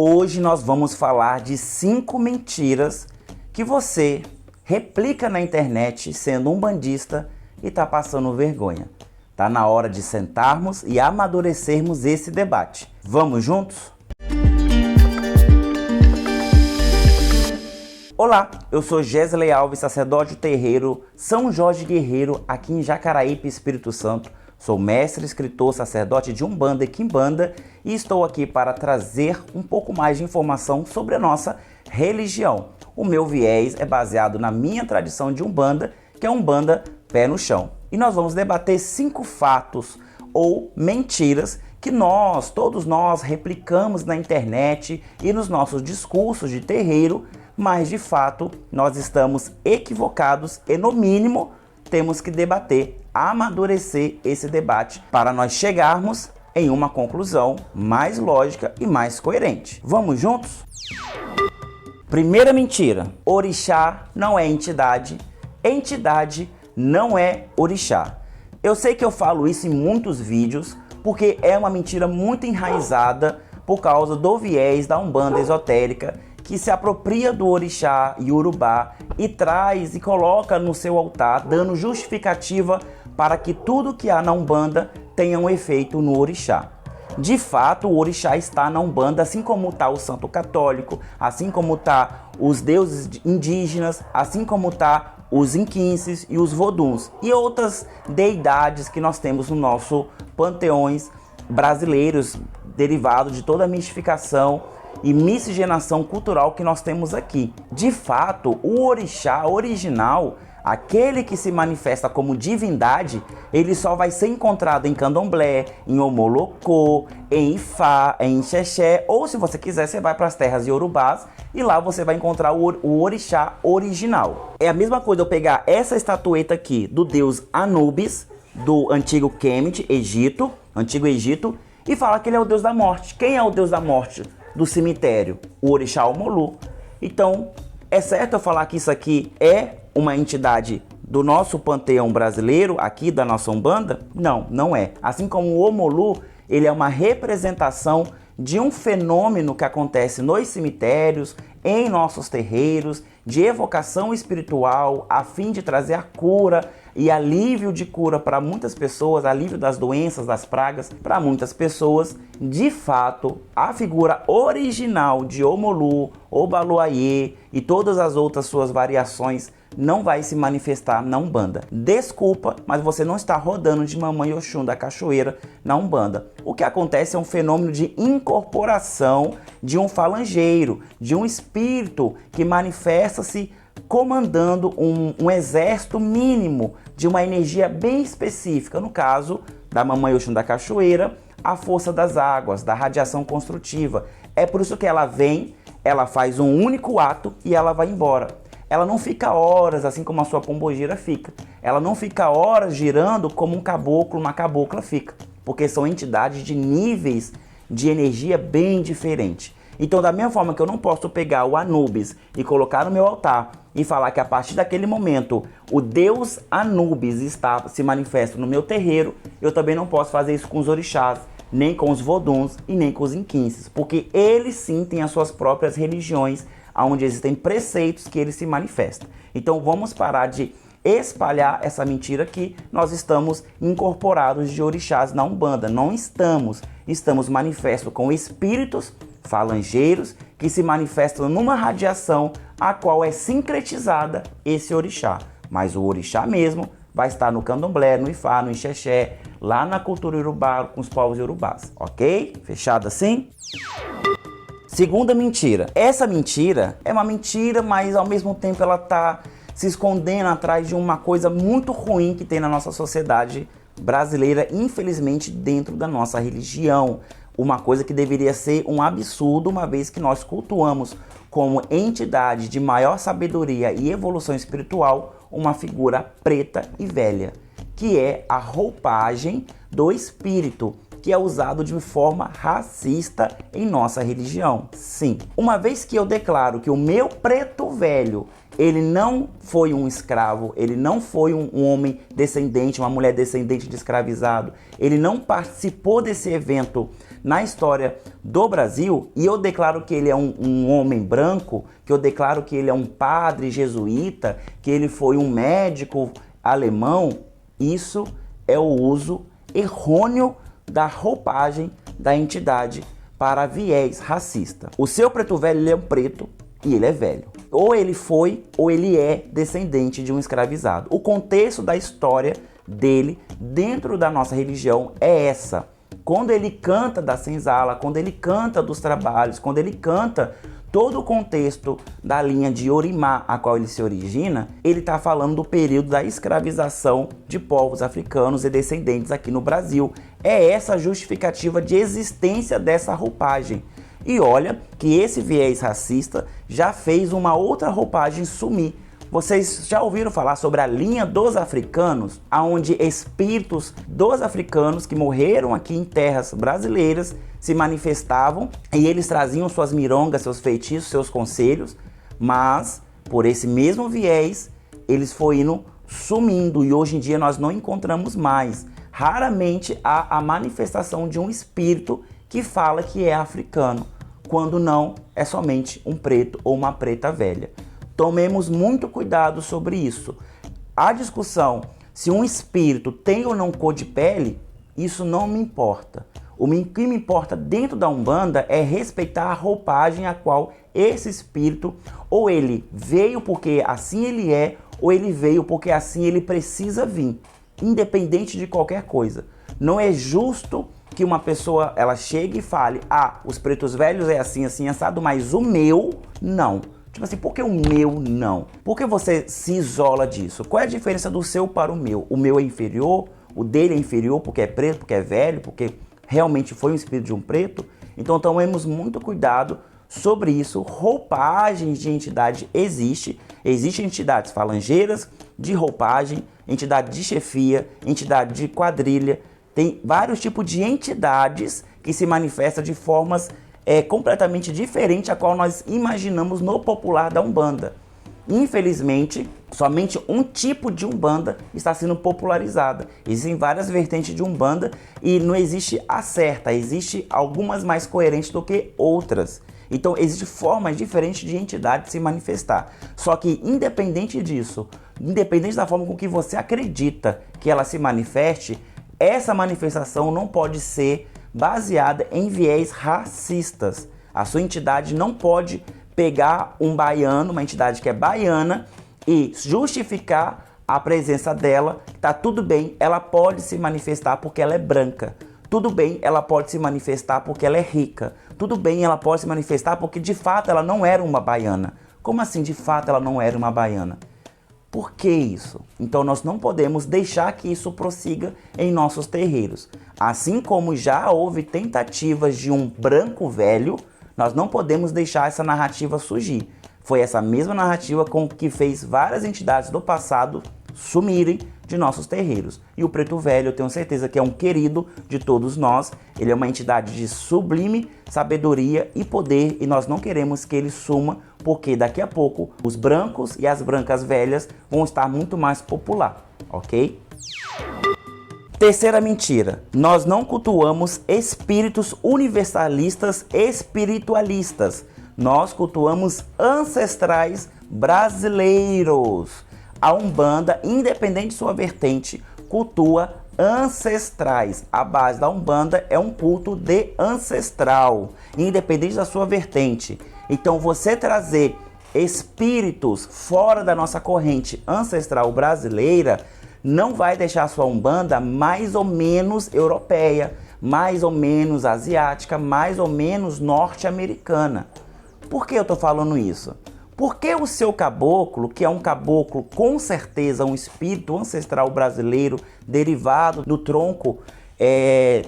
Hoje nós vamos falar de 5 mentiras que você replica na internet sendo um bandista e está passando vergonha. Tá na hora de sentarmos e amadurecermos esse debate. Vamos juntos? Olá, eu sou Gesley Alves, sacerdote terreiro São Jorge Guerreiro, aqui em Jacaraípe, Espírito Santo. Sou mestre, escritor, sacerdote de Umbanda e Quimbanda e estou aqui para trazer um pouco mais de informação sobre a nossa religião. O meu viés é baseado na minha tradição de Umbanda, que é Umbanda pé no chão. E nós vamos debater 5 fatos ou mentiras que todos nós replicamos na internet e nos nossos discursos de terreiro, mas de fato nós estamos equivocados e no mínimo temos que debater, amadurecer esse debate para nós chegarmos em uma conclusão mais lógica e mais coerente. Vamos juntos? Primeira mentira: orixá não é entidade, entidade não é orixá. Eu sei que eu falo isso em muitos vídeos porque é uma mentira muito enraizada por causa do viés da Umbanda esotérica, que se apropria do orixá Yorubá e traz e coloca no seu altar, dando justificativa para que tudo que há na Umbanda tenha um efeito no orixá. De fato, o orixá está na Umbanda, assim como está o santo católico, assim como está os deuses indígenas, assim como está os inquinces e os voduns e outras deidades que nós temos no nosso panteões brasileiros, derivado de toda a mistificação e miscigenação cultural que nós temos aqui. De fato, o orixá original, aquele que se manifesta como divindade, ele só vai ser encontrado em candomblé, em omolocô, em ifá, em xexé, ou se você quiser, você vai para as terras iorubás e lá você vai encontrar o orixá original. É a mesma coisa eu pegar essa estatueta aqui do deus Anubis, do antigo Kemet, antigo Egito, e falar que ele é o deus da morte. Quem é o deus da morte do cemitério? O orixá Omolu. Então, é certo eu falar que isso aqui é uma entidade do nosso panteão brasileiro, aqui da nossa Umbanda? Não, não é. Assim como o Omolu, ele é uma representação de um fenômeno que acontece nos cemitérios, em nossos terreiros, de evocação espiritual, a fim de trazer a cura e alívio de cura para muitas pessoas, alívio das doenças, das pragas para muitas pessoas. De fato, a figura original de Omolu, Obaloaiê e todas as outras suas variações não vai se manifestar na Umbanda. Desculpa, mas você não está rodando de Mamãe Oxum da Cachoeira na Umbanda. O que acontece é um fenômeno de incorporação de um falangeiro, de um espírito que manifesta-se comandando um exército mínimo de uma energia bem específica. No caso da Mamãe Oxum da Cachoeira, a força das águas, da radiação construtiva. É por isso que ela vem, ela faz um único ato e ela vai embora. Ela não fica horas, assim como a sua pombogira fica. Ela não fica horas girando como um caboclo, uma cabocla fica. Porque são entidades de níveis de energia bem diferentes. Então, da mesma forma que eu não posso pegar o Anubis e colocar no meu altar e falar que a partir daquele momento o deus Anubis se manifesta no meu terreiro, eu também não posso fazer isso com os orixás, nem com os voduns e nem com os inquinces. Porque eles sim têm as suas próprias religiões, onde existem preceitos que ele se manifesta. Então vamos parar de espalhar essa mentira que nós estamos incorporados de orixás na Umbanda. Não estamos. Estamos manifestos com espíritos falangeiros que se manifestam numa radiação a qual é sincretizada esse orixá. Mas o orixá mesmo vai estar no candomblé, no ifá, no ixexé, lá na cultura iorubá, com os povos iorubás. Ok? Fechado assim? Segunda mentira. Essa mentira é uma mentira, mas ao mesmo tempo ela está se escondendo atrás de uma coisa muito ruim que tem na nossa sociedade brasileira, infelizmente dentro da nossa religião. Uma coisa que deveria ser um absurdo, uma vez que nós cultuamos como entidade de maior sabedoria e evolução espiritual uma figura preta e velha, que é a roupagem do espírito, que é usado de forma racista em nossa religião. Sim, uma vez que eu declaro que o meu preto velho, ele não foi um escravo, ele não foi um homem descendente, uma mulher descendente de escravizado, ele não participou desse evento na história do Brasil, e eu declaro que ele é um homem branco, que eu declaro que ele é um padre jesuíta, que ele foi um médico alemão, isso é o uso errôneo da roupagem da entidade para viés racista. O seu preto velho, ele é um preto e ele é velho. Ou ele foi ou ele é descendente de um escravizado. O contexto da história dele dentro da nossa religião é essa. Quando ele canta da senzala, quando ele canta dos trabalhos, quando ele canta todo o contexto da linha de Yorimá, a qual ele se origina, ele está falando do período da escravização de povos africanos e descendentes aqui no Brasil. É essa a justificativa de existência dessa roupagem. E olha que esse viés racista já fez uma outra roupagem sumir. Vocês já ouviram falar sobre a linha dos africanos, onde espíritos dos africanos que morreram aqui em terras brasileiras se manifestavam e eles traziam suas mirongas, seus feitiços, seus conselhos, mas por esse mesmo viés eles foram indo sumindo e hoje em dia nós não encontramos mais. Raramente há a manifestação de um espírito que fala que é africano, quando não é somente um preto ou uma preta velha. Tomemos muito cuidado sobre isso. A discussão se um espírito tem ou não cor de pele, isso não me importa. O que me importa dentro da Umbanda é respeitar a roupagem a qual esse espírito, ou ele veio porque assim ele é, ou ele veio porque assim ele precisa vir, independente de qualquer coisa. Não é justo que uma pessoa ela chegue e fale: ah, os pretos velhos é assim, assim, assado, mas o meu não. Tipo assim, por que o meu não? Por que você se isola disso? Qual é a diferença do seu para o meu? O meu é inferior, o dele é inferior porque é preto, porque é velho, porque realmente foi um espírito de um preto? Então tomemos muito cuidado sobre isso. Roupagens de entidade existe. Existem entidades falangeiras de roupagem, entidade de chefia, entidade de quadrilha. Tem vários tipos de entidades que se manifestam de formas completamente diferente a qual nós imaginamos no popular da Umbanda. Infelizmente, somente um tipo de Umbanda está sendo popularizada. Existem várias vertentes de Umbanda e não existe a certa, existe algumas mais coerentes do que outras. Então, existem formas diferentes de entidade se manifestar. Só que, independente disso, independente da forma com que você acredita que ela se manifeste, essa manifestação não pode ser baseada em viés racistas. A sua entidade não pode pegar um baiano, uma entidade que é baiana, e justificar a presença dela. Tá tudo bem, ela pode se manifestar porque ela é branca. Tudo bem, ela pode se manifestar porque ela é rica. Tudo bem, ela pode se manifestar porque de fato ela não era uma baiana. Como assim de fato ela não era uma baiana? Por que isso? Então nós não podemos deixar que isso prossiga em nossos terreiros. Assim como já houve tentativas de um branco velho, nós não podemos deixar essa narrativa surgir. Foi essa mesma narrativa com que fez várias entidades do passado sumirem de nossos terreiros. E o preto velho, eu tenho certeza que é um querido de todos nós. Ele é uma entidade de sublime sabedoria e poder e nós não queremos que ele suma, porque daqui a pouco os brancos e as brancas velhas vão estar muito mais popular, ok? Terceira mentira, nós não cultuamos espíritos universalistas espiritualistas. Nós cultuamos ancestrais brasileiros. A Umbanda, independente de sua vertente, cultua ancestrais. A base da Umbanda é um culto de ancestral, independente da sua vertente. Então você trazer espíritos fora da nossa corrente ancestral brasileira não vai deixar a sua Umbanda mais ou menos europeia, mais ou menos asiática, mais ou menos norte-americana. Por que eu estou falando isso? Porque o seu caboclo, que é um caboclo com certeza um espírito ancestral brasileiro derivado do tronco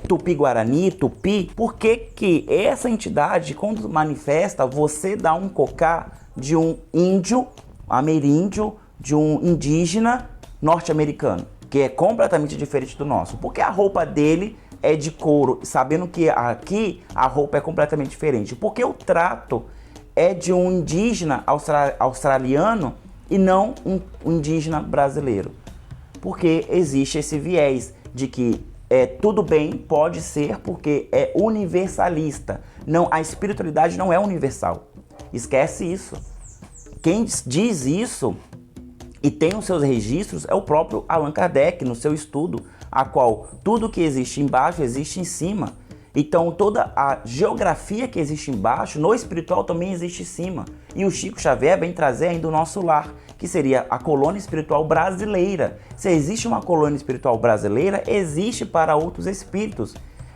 Tupi-Guarani, Tupi, por que essa entidade, quando manifesta, você dá um cocá de um índio, ameríndio, de um indígena norte-americano, que é completamente diferente do nosso? Porque a roupa dele é de couro, sabendo que aqui a roupa é completamente diferente. Porque o trato é de um indígena australiano e não um indígena brasileiro. Porque existe esse viés de que tudo bem, pode ser, porque é universalista. Não, a espiritualidade não é universal. Esquece isso. Quem diz isso e tem os seus registros é o próprio Allan Kardec, no seu estudo, a qual tudo que existe embaixo existe em cima. Então toda a geografia que existe embaixo, no espiritual também existe em cima. E o Chico Xavier vem trazer ainda o nosso lar, que seria a colônia espiritual brasileira. Se existe uma colônia espiritual brasileira, existe para outros espíritos.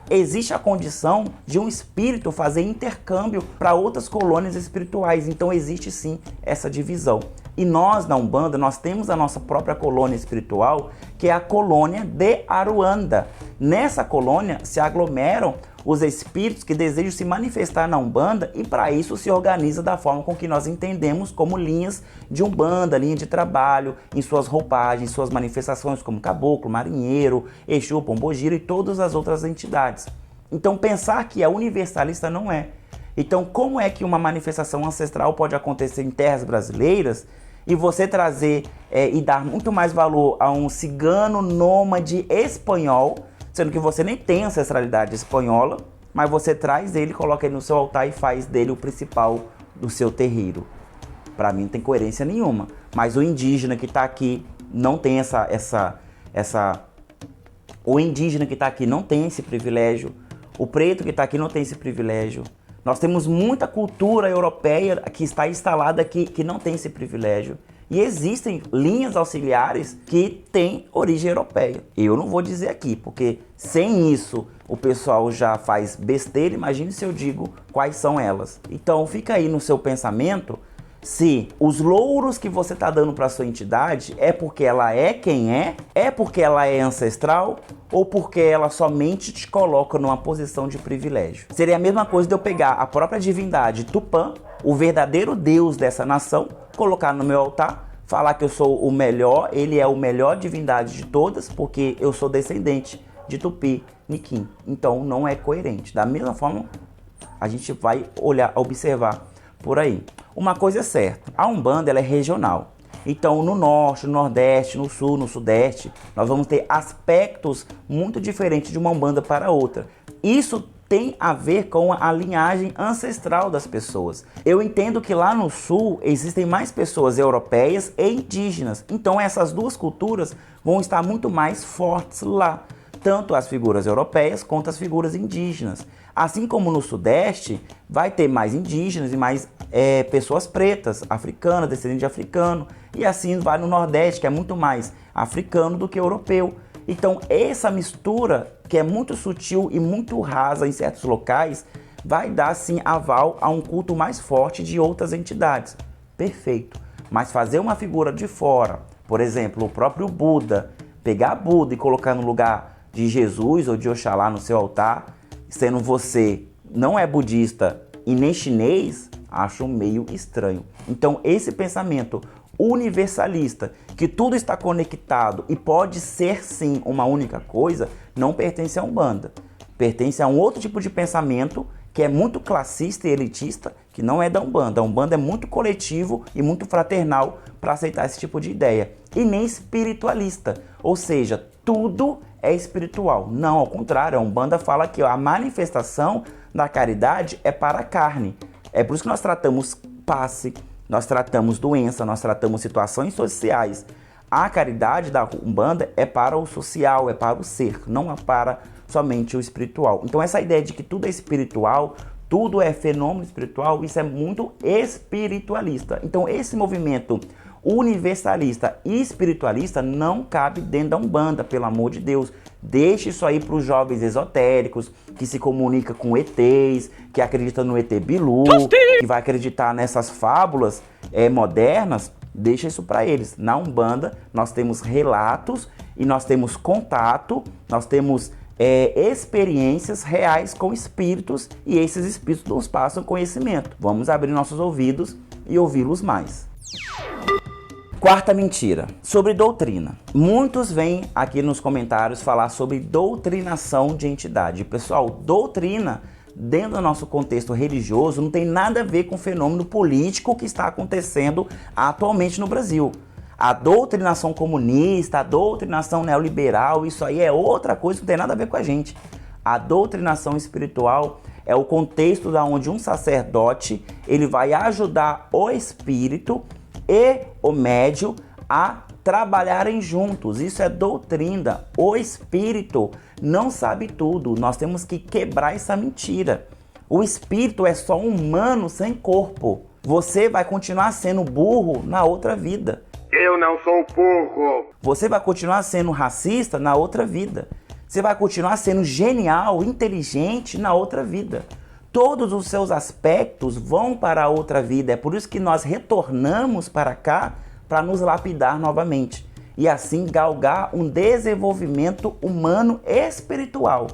Existe a condição de um espírito fazer intercâmbio para outras colônias espirituais. Então existe sim essa divisão. E nós, na Umbanda, nós temos a nossa própria colônia espiritual, que é a colônia de Aruanda. Nessa colônia se aglomeram os espíritos que desejam se manifestar na Umbanda, e para isso se organiza da forma com que nós entendemos como linhas de Umbanda, linha de trabalho, em suas roupagens, suas manifestações como caboclo, marinheiro, Exu, pombogira e todas as outras entidades. Então pensar que é universalista não é. Então como é que uma manifestação ancestral pode acontecer em terras brasileiras e você trazer e dar muito mais valor a um cigano nômade espanhol, sendo que você nem tem ancestralidade espanhola, mas você traz ele, coloca ele no seu altar e faz dele o principal do seu terreiro. Para mim não tem coerência nenhuma. Mas o indígena que está aqui não tem O indígena que está aqui não tem esse privilégio. O preto que está aqui não tem esse privilégio. Nós temos muita cultura europeia que está instalada aqui que não tem esse privilégio. E existem linhas auxiliares que têm origem europeia. Eu não vou dizer aqui, porque sem isso o pessoal já faz besteira. Imagine se eu digo quais são elas. Então fica aí no seu pensamento se os louros que você está dando para sua entidade é porque ela é quem é porque ela é ancestral ou porque ela somente te coloca numa posição de privilégio. Seria a mesma coisa de eu pegar a própria divindade Tupã, o verdadeiro Deus dessa nação, colocar no meu altar, falar que eu sou o melhor, ele é o melhor divindade de todas, porque eu sou descendente de Tupi, Niquim. Então não é coerente. Da mesma forma, a gente vai observar por aí. Uma coisa é certa, a Umbanda ela é regional. Então no norte, no nordeste, no sul, no sudeste, nós vamos ter aspectos muito diferentes de uma Umbanda para outra. Isso tem a ver com a linhagem ancestral das pessoas. Eu entendo que lá no sul existem mais pessoas europeias e indígenas. Então essas duas culturas vão estar muito mais fortes lá. Tanto as figuras europeias quanto as figuras indígenas. Assim como no sudeste, vai ter mais indígenas e mais pessoas pretas, africanas, descendentes de africano. E assim vai no nordeste, que é muito mais africano do que europeu. Então essa mistura, que é muito sutil e muito rasa em certos locais, vai dar sim aval a um culto mais forte de outras entidades. Perfeito. Mas fazer uma figura de fora, por exemplo, o próprio Buda, pegar Buda e colocar no lugar de Jesus ou de Oxalá no seu altar, sendo você não é budista e nem chinês, acho meio estranho. Então esse pensamento universalista, que tudo está conectado e pode ser sim uma única coisa, não pertence a Umbanda. Pertence a um outro tipo de pensamento que é muito classista e elitista, que não é da Umbanda. A Umbanda é muito coletivo e muito fraternal para aceitar esse tipo de ideia. E nem espiritualista, ou seja, tudo é espiritual. Não, ao contrário, a Umbanda fala que a manifestação da caridade é para a carne. É por isso que nós tratamos passe, nós tratamos doença, nós tratamos situações sociais. A caridade da Umbanda é para o social, é para o ser, não é para somente o espiritual. Então essa ideia de que tudo é espiritual, tudo é fenômeno espiritual, isso é muito espiritualista. Então esse movimento universalista e espiritualista não cabe dentro da Umbanda, pelo amor de Deus. Deixe isso aí para os jovens esotéricos, que se comunicam com ETs, que acreditam no ET Bilu, que vai acreditar nessas fábulas modernas. Deixa isso para eles. Na Umbanda nós temos relatos e nós temos contato, nós temos experiências reais com espíritos, e esses espíritos nos passam conhecimento. Vamos abrir nossos ouvidos e ouvi-los mais. Quarta mentira, sobre doutrina. Muitos vêm aqui nos comentários falar sobre doutrinação de entidade. Pessoal, doutrina, dentro do nosso contexto religioso, não tem nada a ver com o fenômeno político que está acontecendo atualmente no Brasil. A doutrinação comunista, a doutrinação neoliberal, isso aí é outra coisa, não tem nada a ver com a gente. A doutrinação espiritual é o contexto onde um sacerdote ele vai ajudar o espírito e o médium a trabalharem juntos. Isso é doutrina. O espírito não sabe tudo. Nós temos que quebrar essa mentira. O espírito é só um humano sem corpo. Você vai continuar sendo burro na outra vida. Eu não sou burro. Você vai continuar sendo racista na outra vida. Você vai continuar sendo genial, inteligente na outra vida. Todos os seus aspectos vão para a outra vida. É por isso que nós retornamos para cá para nos lapidar novamente. E assim galgar um desenvolvimento humano e espiritual.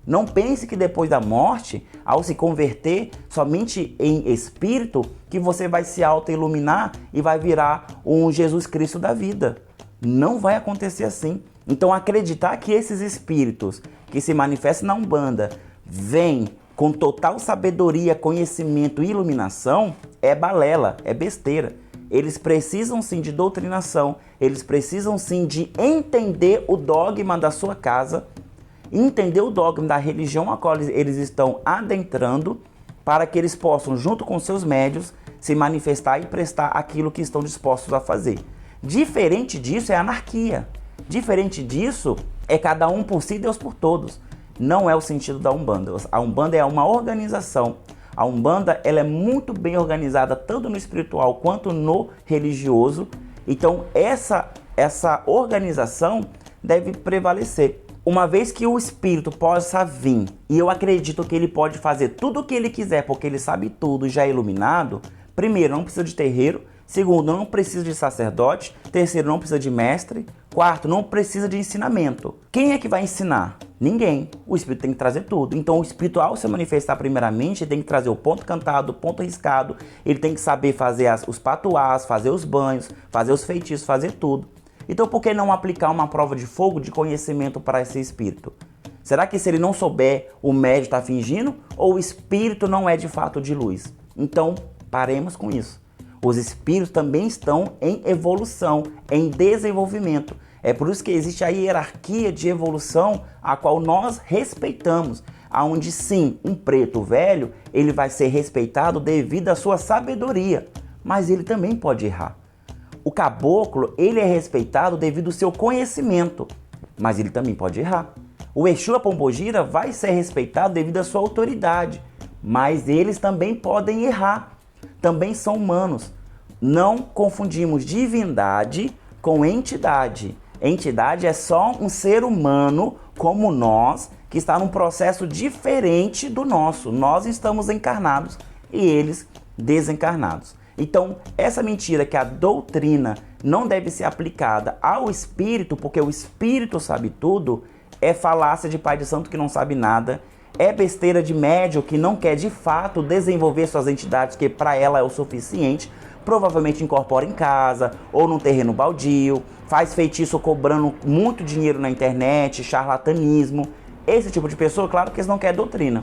Não pense que depois da morte, ao se converter somente em espírito, que você vai se auto-iluminar e vai virar um Jesus Cristo da vida. Não vai acontecer assim. Então acreditar que esses espíritos que se manifestam na Umbanda vêm com total sabedoria, conhecimento e iluminação é balela, é besteira. Eles precisam sim de doutrinação, eles precisam sim de entender o dogma da sua casa, entender o dogma da religião a qual eles estão adentrando, para que eles possam, junto com seus médios, se manifestar e prestar aquilo que estão dispostos a fazer. Diferente disso é anarquia. Diferente disso é cada um por si, Deus por todos. Não é o sentido da Umbanda. A Umbanda é uma organização. A Umbanda ela é muito bem organizada, tanto no espiritual quanto no religioso. Então essa organização deve prevalecer. Uma vez que o espírito possa vir, e eu acredito que ele pode fazer tudo o que ele quiser, porque ele sabe tudo e já é iluminado, primeiro, não precisa de terreiro. Segundo, não precisa de sacerdote. Terceiro, não precisa de mestre. Quarto, não precisa de ensinamento. Quem é que vai ensinar? Ninguém. O espírito tem que trazer tudo. Então o espírito, ao se manifestar primeiramente, ele tem que trazer o ponto cantado, o ponto riscado. Ele tem que saber fazer os patuás, fazer os banhos, fazer os feitiços, fazer tudo. Então por que não aplicar uma prova de fogo de conhecimento para esse espírito? Será que se ele não souber, o médium está fingindo? Ou o espírito não é de fato de luz? Então paremos com isso. Os espíritos também estão em evolução, em desenvolvimento. É por isso que existe a hierarquia de evolução a qual nós respeitamos. Onde sim, um preto velho, ele vai ser respeitado devido à sua sabedoria. Mas ele também pode errar. O caboclo, ele é respeitado devido ao seu conhecimento. Mas ele também pode errar. O Exu, a Pombogira, vai ser respeitado devido à sua autoridade. Mas eles também podem errar. Também são humanos. Não confundimos divindade com entidade. Entidade é só um ser humano como nós, que está num processo diferente do nosso. Nós estamos encarnados e eles desencarnados. Então, essa mentira que a doutrina não deve ser aplicada ao espírito, porque o espírito sabe tudo, é falácia de pai de santo que não sabe nada. É besteira de médium que não quer de fato desenvolver suas entidades, que para ela é o suficiente. Provavelmente incorpora em casa ou num terreno baldio, faz feitiço cobrando muito dinheiro na internet, charlatanismo. Esse tipo de pessoa, claro que eles não querem doutrina.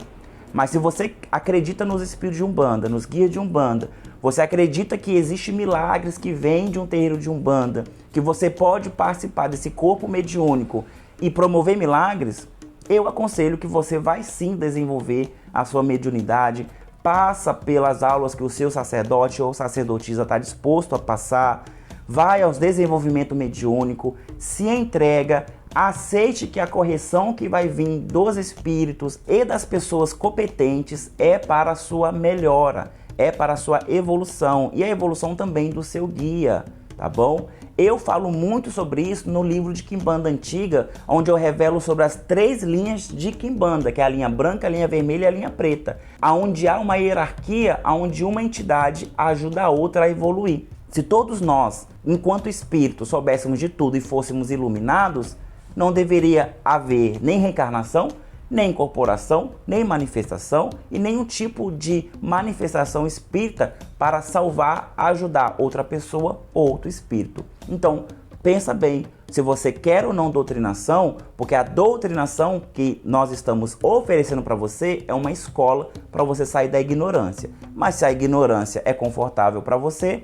Mas se você acredita nos espíritos de Umbanda, nos guias de Umbanda, você acredita que existem milagres que vêm de um terreiro de Umbanda, que você pode participar desse corpo mediúnico e promover milagres, eu aconselho que você vai sim desenvolver a sua mediunidade, passa pelas aulas que o seu sacerdote ou sacerdotisa está disposto a passar, vai aos desenvolvimento mediúnico, se entrega, aceite que a correção que vai vir dos espíritos e das pessoas competentes é para a sua melhora, é para a sua evolução e a evolução também do seu guia, tá bom? Eu falo muito sobre isso no livro de Quimbanda Antiga, onde eu revelo sobre as 3 linhas de Quimbanda, que é a linha branca, a linha vermelha e a linha preta, onde há uma hierarquia, onde uma entidade ajuda a outra a evoluir. Se todos nós, enquanto espíritos, soubéssemos de tudo e fôssemos iluminados, não deveria haver nem reencarnação, nem incorporação, nem manifestação e nenhum tipo de manifestação espírita para salvar, ajudar outra pessoa ou outro espírito. Então, pensa bem se você quer ou não doutrinação, porque a doutrinação que nós estamos oferecendo para você é uma escola para você sair da ignorância. Mas se a ignorância é confortável para você,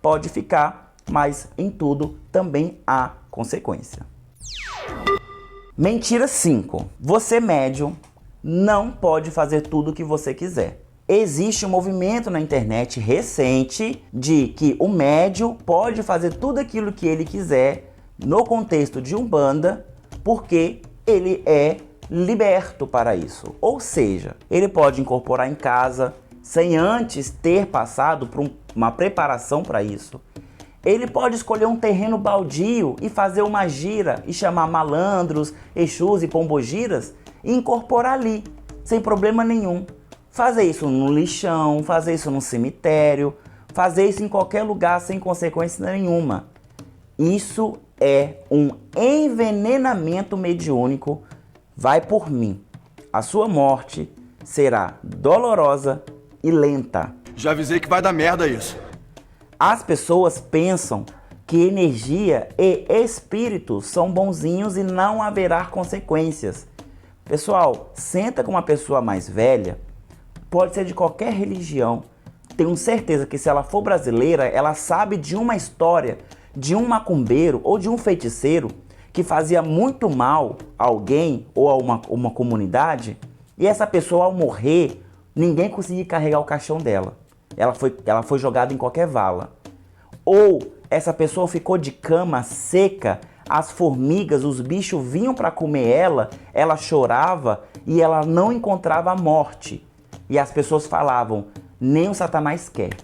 pode ficar, mas em tudo também há consequência. Mentira 5. Você, médium, não pode fazer tudo o que você quiser. Existe um movimento na internet recente de que o médium pode fazer tudo aquilo que ele quiser no contexto de Umbanda, porque ele é liberto para isso. Ou seja, ele pode incorporar em casa sem antes ter passado por uma preparação para isso. Ele pode escolher um terreno baldio e fazer uma gira e chamar malandros, exus e pombogiras e incorporar ali, sem problema nenhum. Fazer isso no lixão, fazer isso no cemitério, fazer isso em qualquer lugar sem consequência nenhuma. Isso é um envenenamento mediúnico. Vai por mim. A sua morte será dolorosa e lenta. Já avisei que vai dar merda isso. As pessoas pensam que energia e espíritos são bonzinhos e não haverá consequências. Pessoal, senta com uma pessoa mais velha, pode ser de qualquer religião. Tenho certeza que se ela for brasileira, ela sabe de uma história de um macumbeiro ou de um feiticeiro que fazia muito mal a alguém ou a uma comunidade, e essa pessoa, ao morrer, ninguém conseguia carregar o caixão dela. Ela foi jogada em qualquer vala. Ou essa pessoa ficou de cama seca, as formigas, os bichos vinham para comer ela chorava e ela não encontrava a morte. E as pessoas falavam, nem o Satanás quer,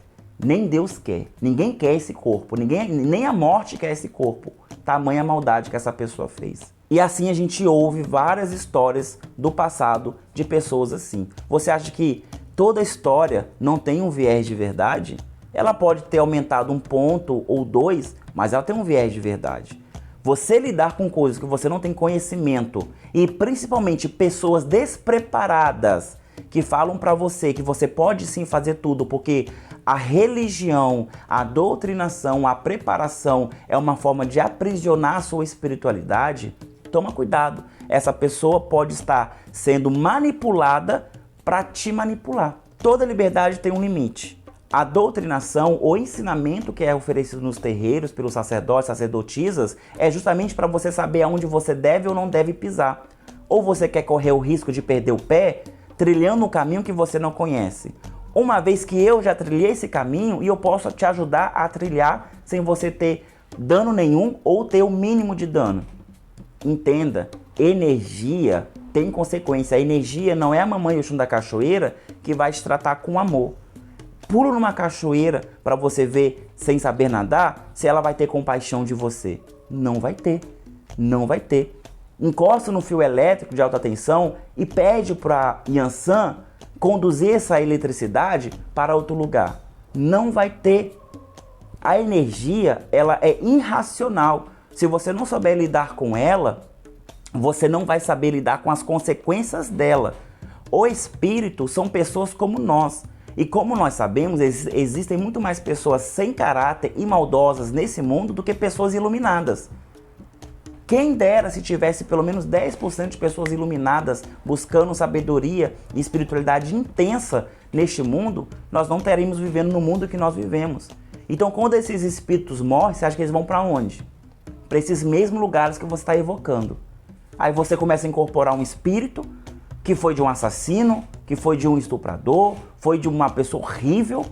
nem Deus quer, ninguém quer esse corpo, nem a morte quer esse corpo. Tamanha maldade que essa pessoa fez. E assim a gente ouve várias histórias do passado de pessoas assim. Você acha que toda história não tem um viés de verdade? Ela pode ter aumentado 1 ponto ou 2, mas ela tem um viés de verdade. Você lidar com coisas que você não tem conhecimento e principalmente pessoas despreparadas que falam para você que você pode sim fazer tudo porque a religião, a doutrinação, a preparação é uma forma de aprisionar a sua espiritualidade, toma cuidado. Essa pessoa pode estar sendo manipulada para te manipular. Toda liberdade tem um limite. A doutrinação, o ensinamento que é oferecido nos terreiros pelos sacerdotes, sacerdotisas, é justamente para você saber aonde você deve ou não deve pisar. Ou você quer correr o risco de perder o pé trilhando um caminho que você não conhece. Uma vez que eu já trilhei esse caminho e eu posso te ajudar a trilhar sem você ter dano nenhum ou ter o mínimo de dano. Entenda, energia tem consequência. A energia não é a mamãe Oxum da cachoeira que vai te tratar com amor. Pula numa cachoeira para você ver sem saber nadar se ela vai ter compaixão de você. Não vai ter. Não vai ter. Encosta no fio elétrico de alta tensão e pede para Yansan conduzir essa eletricidade para outro lugar. Não vai ter. A energia, ela é irracional. Se você não souber lidar com ela, você não vai saber lidar com as consequências dela. O espírito são pessoas como nós. E como nós sabemos, existem muito mais pessoas sem caráter e maldosas nesse mundo do que pessoas iluminadas. Quem dera se tivesse pelo menos 10% de pessoas iluminadas buscando sabedoria e espiritualidade intensa neste mundo, nós não estaríamos vivendo no mundo que nós vivemos. Então, quando esses espíritos morrem, você acha que eles vão para onde? Para esses mesmos lugares que você está evocando. Aí você começa a incorporar um espírito que foi de um assassino, que foi de um estuprador, foi de uma pessoa horrível,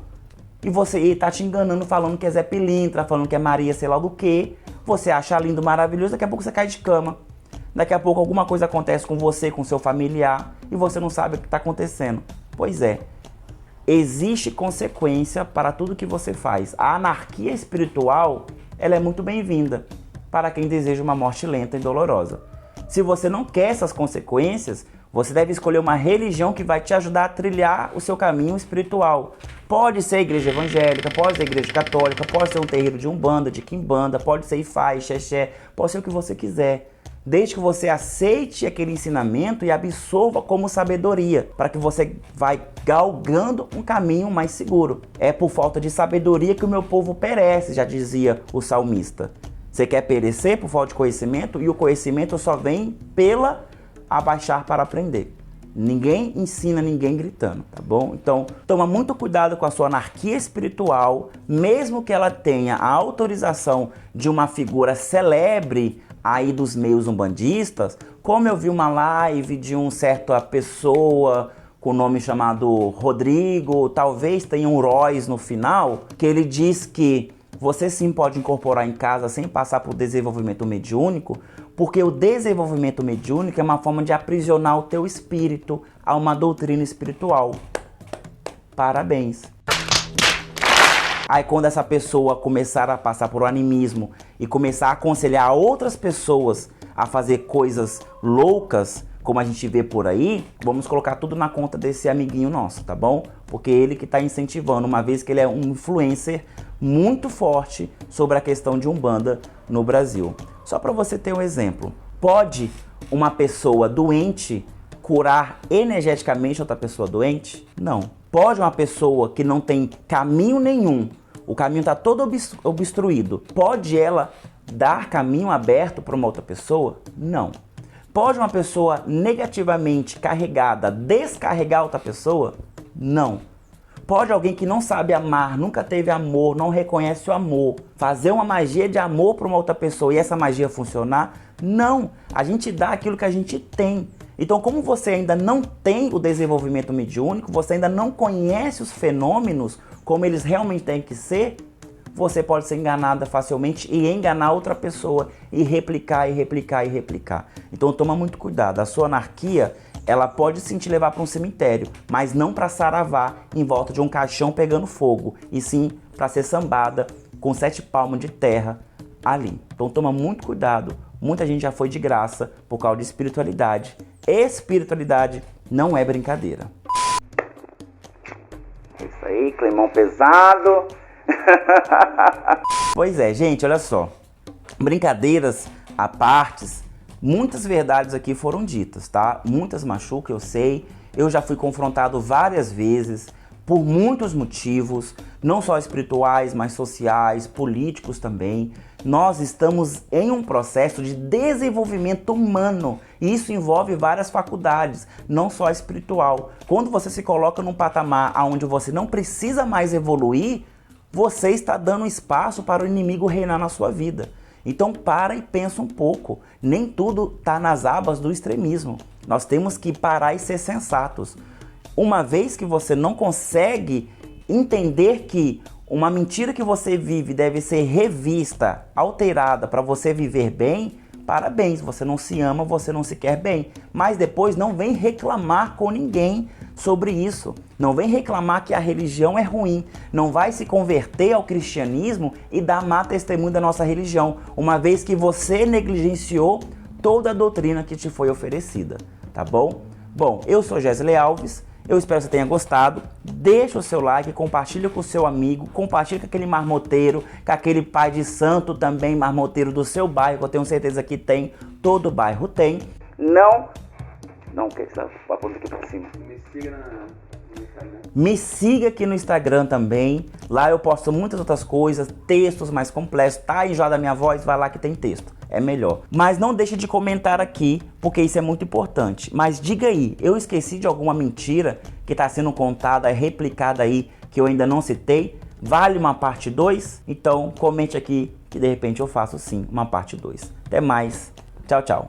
e você está te enganando falando que é Zé Pilintra, falando que é Maria sei lá do que. Você acha lindo, maravilhoso, daqui a pouco você cai de cama. Daqui a pouco alguma coisa acontece com você, com seu familiar, e você não sabe o que está acontecendo. Pois é, existe consequência para tudo que você faz. A anarquia espiritual, ela é muito bem-vinda para quem deseja uma morte lenta e dolorosa. Se você não quer essas consequências, você deve escolher uma religião que vai te ajudar a trilhar o seu caminho espiritual. Pode ser igreja evangélica, pode ser igreja católica, pode ser um terreiro de Umbanda, de Quimbanda, pode ser Ifá, Xexé, pode ser o que você quiser. Desde que você aceite aquele ensinamento e absorva como sabedoria, para que você vai galgando um caminho mais seguro. É por falta de sabedoria que o meu povo perece, já dizia o salmista. Você quer perecer por falta de conhecimento? E o conhecimento só vem pela abaixar para aprender. Ninguém ensina ninguém gritando, tá bom? Então, toma muito cuidado com a sua anarquia espiritual, mesmo que ela tenha a autorização de uma figura celebre aí dos meios umbandistas, como eu vi uma live de um certa pessoa com nome chamado Rodrigo, talvez tenha um Royce no final, que ele diz que você sim pode incorporar em casa sem passar por desenvolvimento mediúnico, porque o desenvolvimento mediúnico é uma forma de aprisionar o teu espírito a uma doutrina espiritual. Parabéns! Aí quando essa pessoa começar a passar por animismo e começar a aconselhar outras pessoas a fazer coisas loucas, como a gente vê por aí, vamos colocar tudo na conta desse amiguinho nosso, tá bom? Porque ele que está incentivando, uma vez que ele é um influencer muito forte sobre a questão de Umbanda no Brasil. Só para você ter um exemplo, pode uma pessoa doente curar energeticamente outra pessoa doente? Não. Pode uma pessoa que não tem caminho nenhum, o caminho está todo obstruído, pode ela dar caminho aberto para uma outra pessoa? Não. Pode uma pessoa negativamente carregada descarregar outra pessoa? Não. Pode alguém que não sabe amar, nunca teve amor, não reconhece o amor, fazer uma magia de amor para uma outra pessoa e essa magia funcionar? Não. A gente dá aquilo que a gente tem. Então, como você ainda não tem o desenvolvimento mediúnico, você ainda não conhece os fenômenos como eles realmente têm que ser, você pode ser enganada facilmente e enganar outra pessoa e replicar, e replicar, e replicar. Então toma muito cuidado. A sua anarquia, ela pode sim te levar para um cemitério, mas não para saravá em volta de um caixão pegando fogo, e sim para ser sambada com 7 palmos de terra ali. Então toma muito cuidado. Muita gente já foi de graça por causa de espiritualidade. Espiritualidade não é brincadeira. É isso aí, climão pesado. Pois é, gente, olha só. Brincadeiras à partes, muitas verdades aqui foram ditas, tá? Muitas machucam, eu sei. Eu já fui confrontado várias vezes por muitos motivos, não só espirituais, mas sociais, políticos também. Nós estamos em um processo de desenvolvimento humano e isso envolve várias faculdades, não só espiritual. Quando você se coloca num patamar onde você não precisa mais evoluir, você está dando espaço para o inimigo reinar na sua vida. Então para e pensa um pouco. Nem tudo está nas abas do extremismo. Nós temos que parar e ser sensatos. Uma vez que você não consegue entender que uma mentira que você vive deve ser revista, alterada para você viver bem, parabéns, você não se ama, você não se quer bem. Mas depois não vem reclamar com ninguém sobre isso. Não vem reclamar que a religião é ruim. Não vai se converter ao cristianismo e dar má testemunho da nossa religião, uma vez que você negligenciou toda a doutrina que te foi oferecida, tá bom? Bom, eu sou Gesley Alves. Eu espero que você tenha gostado. Deixa o seu like, compartilha com o seu amigo, compartilha com aquele marmoteiro, com aquele pai de santo também marmoteiro do seu bairro, que eu tenho certeza que tem, todo bairro tem. Não, que está apontando aqui para cima. Me siga no Instagram. Me siga aqui no Instagram também. Lá eu posto muitas outras coisas, textos mais complexos. Tá enjoado da minha voz? Vai lá que tem texto. É melhor. Mas não deixe de comentar aqui, porque isso é muito importante. Mas diga aí, eu esqueci de alguma mentira que está sendo contada, replicada aí, que eu ainda não citei? Vale uma parte 2? Então comente aqui que de repente eu faço sim uma parte 2. Até mais. Tchau, tchau.